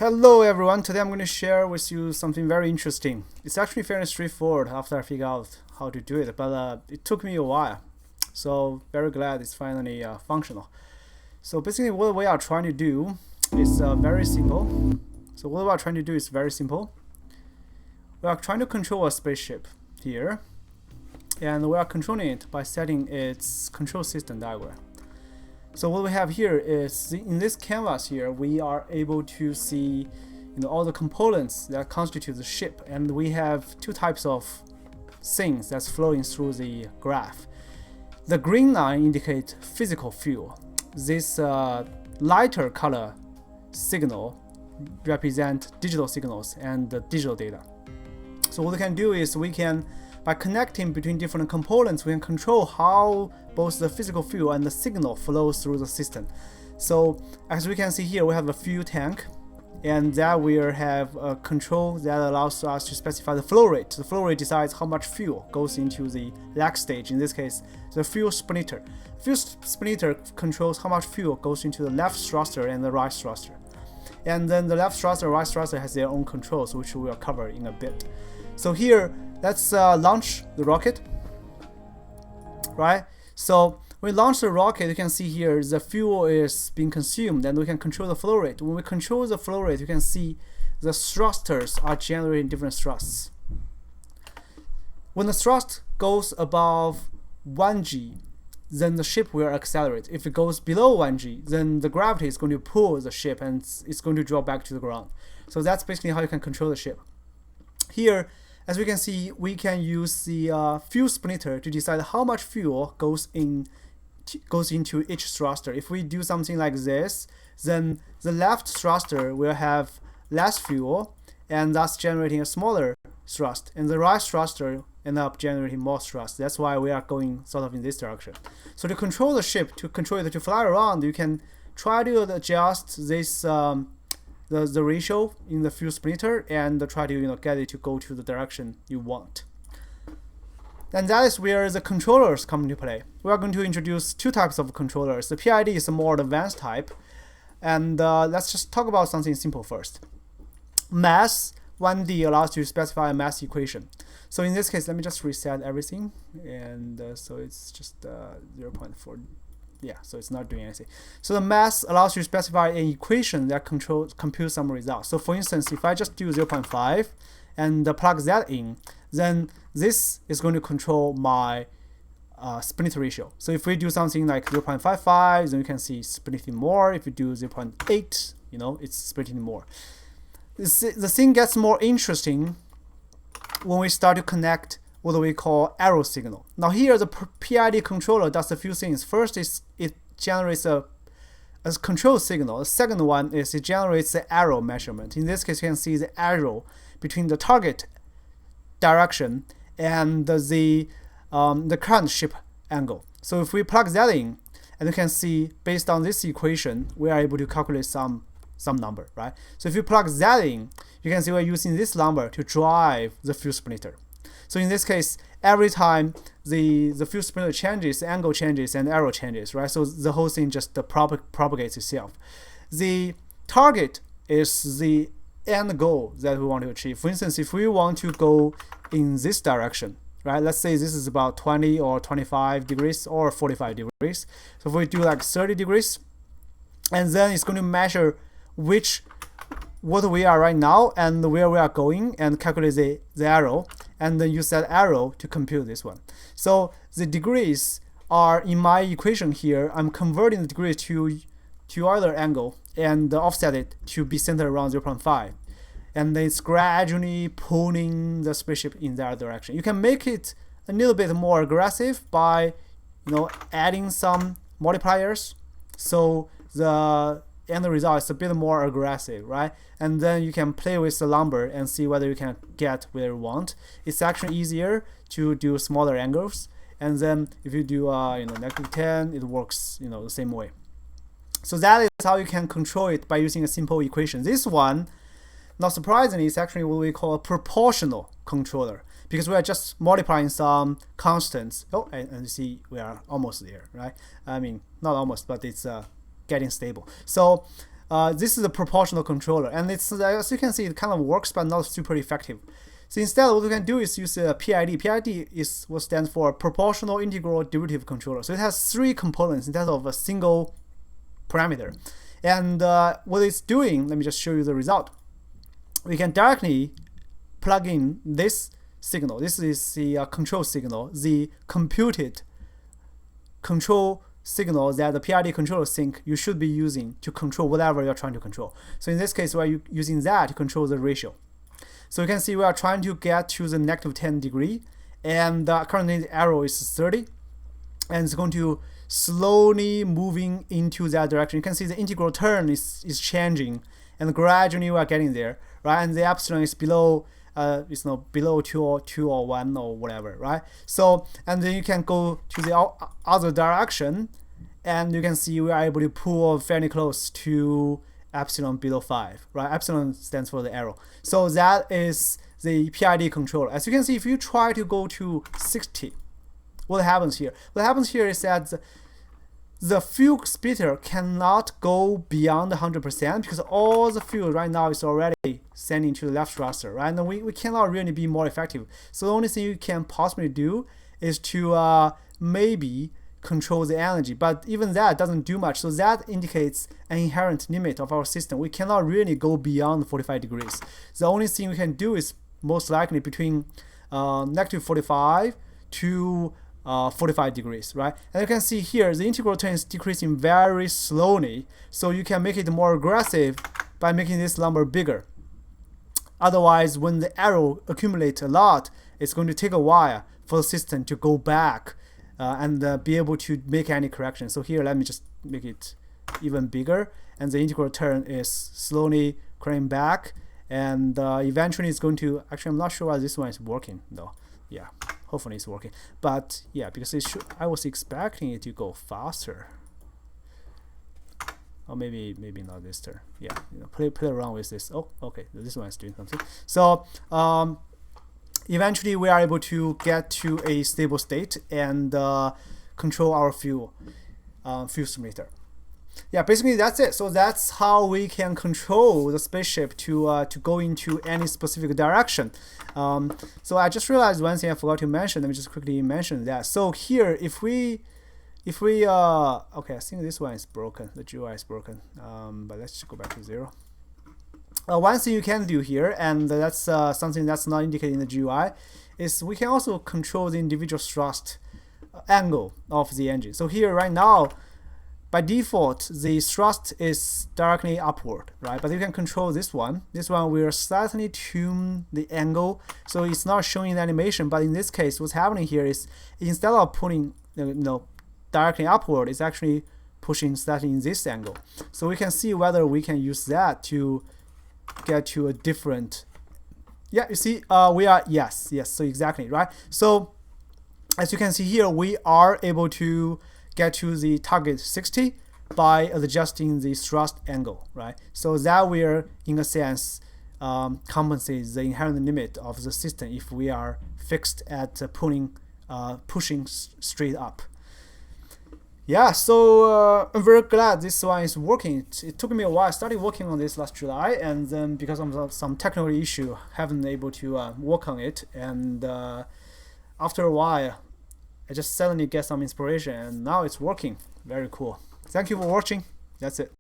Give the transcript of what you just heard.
Hello everyone, today I'm going to share with you something very interesting. It's actually fairly straightforward after I figured out how to do it, but it took me a while. So very glad it's finally functional. So basically what we are trying to do is very simple. We are trying to control a spaceship here, and we are controlling it by setting its control system diagram. So what we have here is, in this canvas here, we are able to see all the components that constitute the ship, and we have two types of things that's flowing through the graph. The green line indicates physical fuel. This lighter color signal represent digital signals and digital data. So what we can do is by connecting between different components, we can control how both the physical fuel and the signal flows through the system. So as we can see here, we have a fuel tank, and that will have a control that allows us to specify the flow rate. The flow rate decides how much fuel goes into the next stage. In this case, the fuel splitter. Fuel splitter controls how much fuel goes into the left thruster and the right thruster. And then the left thruster and right thruster has their own controls, which we will cover in a bit. So here, let's launch the rocket, right? So when we launch the rocket, you can see here the fuel is being consumed, and we can control the flow rate. When we control the flow rate, you can see the thrusters are generating different thrusts. When the thrust goes above 1g, then the ship will accelerate. If it goes below 1g, then the gravity is going to pull the ship and it's going to drop back to the ground. So that's basically how you can control the ship. Here, as we can see, we can use the fuel splitter to decide how much fuel goes into each thruster. If we do something like this, then the left thruster will have less fuel and thus generating a smaller thrust, and the right thruster end up generating more thrust. That's why we are going sort of in this direction. So to control the ship, to control it to fly around, you can try to adjust this the ratio in the fuel splitter and try to get it to go to the direction you want. And that is where the controllers come into play. We are going to introduce two types of controllers. The PID is a more advanced type, and let's just talk about something simple first. Mass 1D allows you to specify a mass equation. So in this case, let me just reset everything, and so it's just 0.4. Yeah, so it's not doing anything. So the mass allows you to specify an equation that computes some results. So for instance, if I just do 0.5 and plug that in, then this is going to control my split ratio. So if we do something like 0.55, then you can see splitting more. If you do 0.8, it's splitting more. The thing gets more interesting when we start to connect what we call arrow signal. Now here the PID controller does a few things. First is it generates a control signal. The second one is it generates the arrow measurement. In this case, you can see the arrow between the target direction and the current ship angle. So if we plug that in, and you can see based on this equation, we are able to calculate some number, right? So if you plug that in, you can see we're using this number to drive the fuel splitter. So in this case, every time the fuel splitter changes, the angle changes, and the arrow changes, right? So the whole thing just propagates itself. The target is the end goal that we want to achieve. For instance, if we want to go in this direction, right? Let's say this is about 20 or 25 degrees or 45 degrees. So if we do like 30 degrees, and then it's going to measure what we are right now and where we are going and calculate the arrow, and then use that arrow to compute this one. So the degrees are in my equation here. I'm converting the degrees to either angle and offset it to be centered around 0.5. And then it's gradually pulling the spaceship in that direction. You can make it a little bit more aggressive by adding some multipliers. So the end result is a bit more aggressive, right? And then you can play with the number and see whether you can get where you want. It's actually easier to do smaller angles, and then if you do -10, it works the same way. So that is how you can control it by using a simple equation. This one, not surprisingly, is actually what we call a proportional controller, because we are just multiplying some constants. Oh, and you see we are almost there, right? I mean, not almost, but it's getting stable. So this is a proportional controller, and it's, as you can see, it kind of works but not super effective. So instead, what we can do is use a PID. PID is what stands for proportional integral derivative controller. So it has 3 components instead of a single parameter. And what it's doing, let me just show you the result. We can directly plug in this signal. This is the control signal, the computed control signal that the PID controller think you should be using to control whatever you're trying to control. So in this case, we're using that to control the ratio. So you can see we are trying to get to the negative 10 degree, and currently the arrow is 30, and it's going to slowly moving into that direction. You can see the integral turn is changing, and gradually we are getting there, right? And the epsilon is below, it's not below 2 or 1 or whatever, right? So, and then you can go to the other direction, and you can see we are able to pull fairly close to epsilon below 5, right? Epsilon stands for the arrow. So that is the PID controller. As you can see, if you try to go to 60, what happens here? What happens here is that the fuel splitter cannot go beyond 100% because all the fuel right now is already sending to the left thruster, right? And we cannot really be more effective. So the only thing you can possibly do is to maybe control the energy, but even that doesn't do much. So that indicates an inherent limit of our system. We cannot really go beyond 45 degrees. The only thing we can do is most likely between negative 45 to 45 degrees, right? And you can see here the integral turn is decreasing very slowly, so you can make it more aggressive by making this number bigger. Otherwise, when the arrow accumulates a lot, it's going to take a while for the system to go back and be able to make any correction. So here, let me just make it even bigger, and the integral turn is slowly coming back, and eventually it's going to, actually I'm not sure why this one is working though. Yeah, hopefully it's working, but yeah, because it should, I was expecting it to go faster, or maybe not this turn. Yeah, you know, play around with this. Oh, okay, this one is doing something. So eventually we are able to get to a stable state and control our fuel splitter. Yeah, basically that's it. So that's how we can control the spaceship to go into any specific direction. So I just realized one thing I forgot to mention. Let me just quickly mention that. So here, if we okay, I think this one is broken. The GUI is broken. But let's just go back to 0. One thing you can do here, and that's something that's not indicated in the GUI, is we can also control the individual thrust angle of the engine. So here right now, by default, the thrust is directly upward, right? But you can control this one. This one will slightly tune the angle, so it's not showing the animation. But in this case, what's happening here is instead of pulling, directly upward, it's actually pushing slightly in this angle. So we can see whether we can use that to get to a different. Yeah, you see, we are yes. So exactly, right? So as you can see here, we are able to get to the target 60 by adjusting the thrust angle, right? So that will, in a sense, compensate the inherent limit of the system if we are fixed at pushing straight up. Yeah, so I'm very glad this one is working. It took me a while. I started working on this last July, and then because of some technical issue, haven't been able to work on it. And after a while, I just suddenly get some inspiration, and now it's working. Very cool. Thank you for watching. That's it.